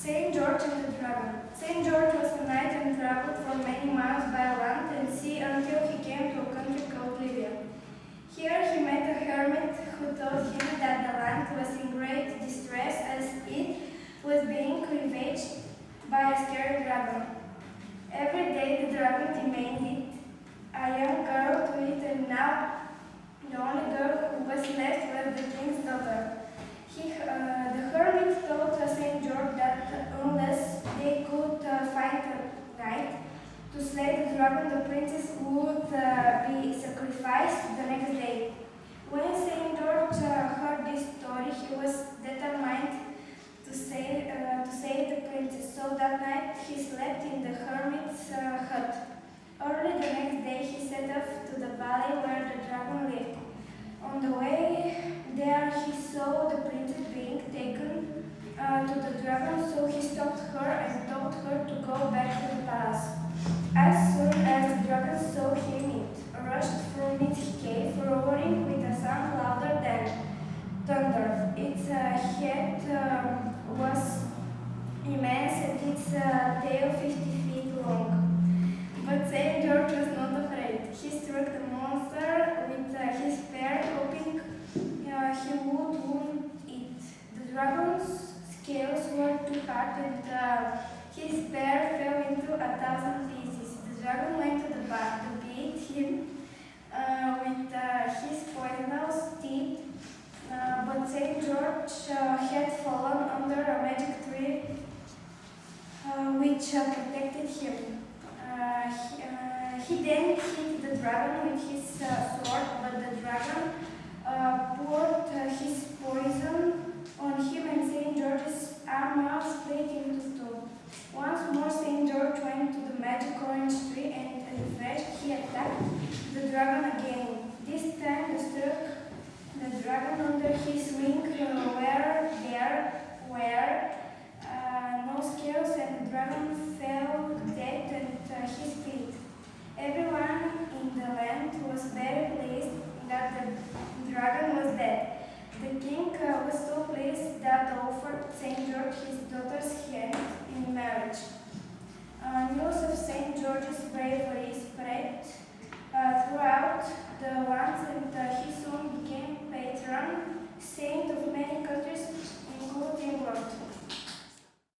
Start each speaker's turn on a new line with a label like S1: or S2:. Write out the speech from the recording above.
S1: Saint George and the Dragon. Saint George was a knight and traveled for many miles by land and sea until he came to a country called Libya. Here he met a hermit who told him that the land was in great distress as it was being ravaged by a scary dragon. Every day the dragon demanded a young girl to eat, and now the only girl who was left was the king's daughter. The hermit told Saint George that unless they could find a knight to slay the dragon, the princess would be sacrificed the next day. When Saint George heard this story, he was determined to save the princess. So that night he slept in the hermit's hut. Early the next day he set off to the valley where the dragon lived. On the way there he saw the princess being taken to the dragon, so he stopped her and told her to go back to the palace. As soon as the dragon saw him, it rushed from its cave, roaring with a sound louder than thunder. Its head was immense and its tail 50 feet long. But Saint George was not afraid. He struck the monster with his spear, hoping he would wound it. The dragon's scales were too hard and his spear fell into 1,000 pieces. The dragon went to the back to beat him with his poisonous teeth, but Saint George had fallen under a magic tree which protected him. He then hit the dragon with his sword, but the dragon poured his poison on him and Saint George's armor split into two. Once more Saint George went to the magic orange tree and refreshed. He attacked the dragon again. This time he struck the dragon under his wing where there were no scales, and the dragon fell dead at his feet. Everyone in the land was very pleased that the dragon was dead. The king was so pleased that offered Saint George his daughter's hand in marriage. News of Saint George's bravery spread throughout the lands, and he soon became patron saint of many countries, including England.